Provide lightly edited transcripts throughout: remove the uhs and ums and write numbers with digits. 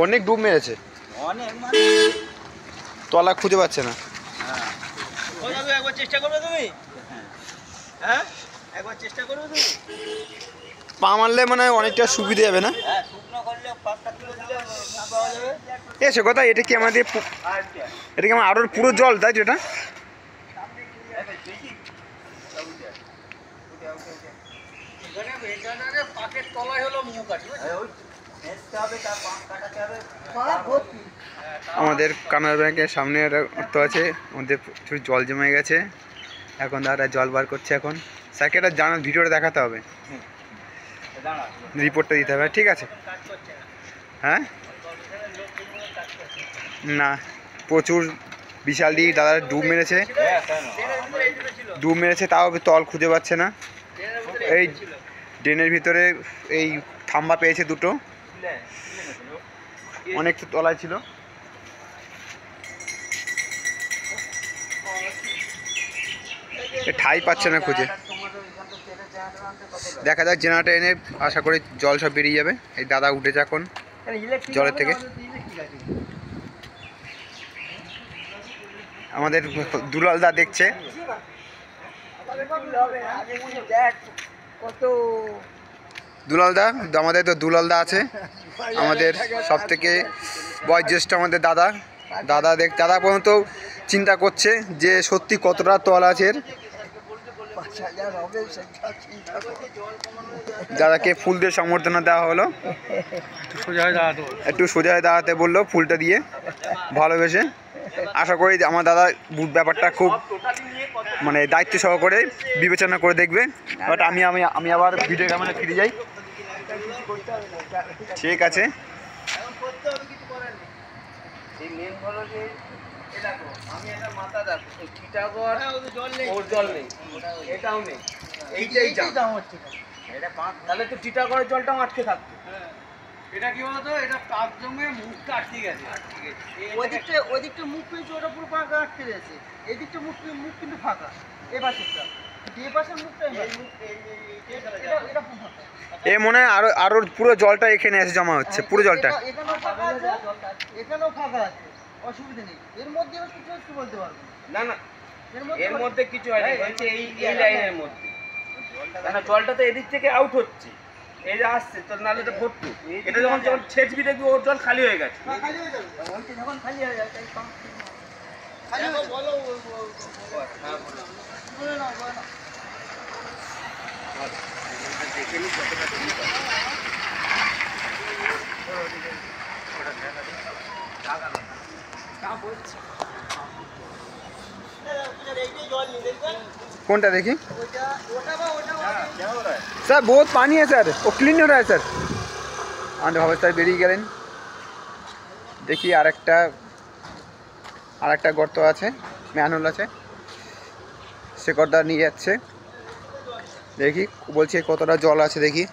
অনেক ডুব মেরেছে, অনেক মানে তলা খুঁজে পাচ্ছে না। একবার চেষ্টা করবে তুমি? হ্যাঁ একবার চেষ্টা করবে তুমি? পা মারলে মানে অনেকটা সুবিধা যাবে না? হ্যাঁ শুকনো করলে পাঁচটা কিলো দিলে পাওয়া যাবে। সে কথা, এটা কি আমাদের এটা কি আমার আরোর পুরো জল, তাই তো? এটা পাকের তলায় হলো মুখ আছে, আমাদের কানাড়া ব্যাংকের সামনে একটা গর্ত আছে, মধ্যে প্রচুর জল জমে গেছে। এখন দাদা জল বার করছে। এখন স্যারকে একটা জানার ভিডিওটা দেখাতে হবে, রিপোর্টটা দিতে হবে। ঠিক আছে? হ্যাঁ না, প্রচুর বিশাল দিক দাদা ডুব মেরেছে, তাও তল খুঁজে পাচ্ছে না। এই ড্রেনের ভিতরে এই থাম্বা পেয়েছে দুটো, অনেক তলায় ছিল। ঠাই পাচ্ছে না খুঁজে। দেখা যাক জেনারেটর এনে, আশা করি জল সব বেরিয়ে যাবে। এই দাদা উঠেছে এখন জলের থেকে। আমাদের দুলাল দা দেখছে। দুলাল দা, আমাদের তো দুলাল দা আছে, আমাদের সব থেকে বয়োজ্যেষ্ঠ আমাদের দাদা। দাদা পর্যন্ত চিন্তা করছে যে সত্যি কতটা তল আছে। দাদাকে ফুল দিয়ে সম্বর্ধনা দেওয়া হলো, একটু সোজা হয়ে দাঁড়াতে বললো ফুলটা দিয়ে ভালোবেসে। আশা করি আমার দাদা ব্যাপারটা খুব মানে দায়িত্ব সহকারে বিবেচনা করে দেখবে। বাট আমি আবার ভিডিও ক্যামেরা ফিরে যাই। ঠিক আছে, আমি একটা মাথা দেখো এই টিটাগড় ওর জল নেই, এটাও নেই, এইটাই জাম হচ্ছে। এটা তাহলে তো টিটাগড়ের জলটাও আটকে থাকতো। এটা কি বলতো, এটা কাপ জমে মুখটা আটকে গেছে। ওই দিকটা মুখ পেয়েছে, ওটা পুরো ফাঁকা আটকে গেছে। এই দিকটা মুখ কিন্তু ফাঁকা, এ পাশেরটা, এই পাশের মুখটা এটা ফাঁকা। এ মনে হয় আরো পুরো জলটা এখানে এসে জমা হচ্ছে, পুরো জলটা এখানেও ফাঁকা আছে, অসুবিধা নেই। এর মধ্যে কিছু বলতে পারবো না। না এর মধ্যে কিছু হয়নি, হচ্ছে এই লাইনের মধ্যে। কেন জলটা তো এদিক থেকে আউট হচ্ছে, এই যে আসছে তো, নাহলে তো ভর্তি। এটা যখন ছেঁচবি দেখবি ওর জল খালি হয়ে গেছে। যখন খালি হয়ে যায় বলো, দেখে নি কতটা ঠিক আছে। কোনটা দেখি স্যার? বহুত পানি है सर, वो क्लीन हो रहा है सर। আমাদের ভাবে স্যার বেরিয়ে গেলেন। দেখি আর একটা গর্ত আছে, ম্যানহোল আছে, সে গর্তটা নিয়ে যাচ্ছে। দেখি বলছে কতটা জল আছে দেখি।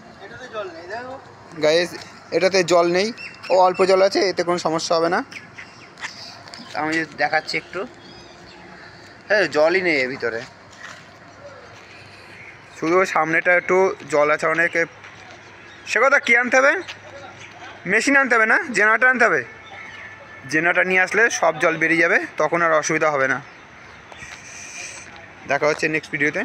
গাইস এটাতে জল নেই, ও অল্প জল আছে, এতে কোনো সমস্যা হবে না। আমি দেখাচ্ছি একটু। হ্যাঁ জলই নেই এর ভিতরে, শুধু সামনেটা একটু জল আছে অনেকে। সে কথা কী আনতে হবে? মেশিন আনতে হবে না, জেনারেটর আনতে হবে। জেনারেটর নিয়ে আসলে সব জল বেরিয়ে যাবে, তখন আর অসুবিধা হবে না। দেখা হচ্ছে নেক্সট ভিডিওতে।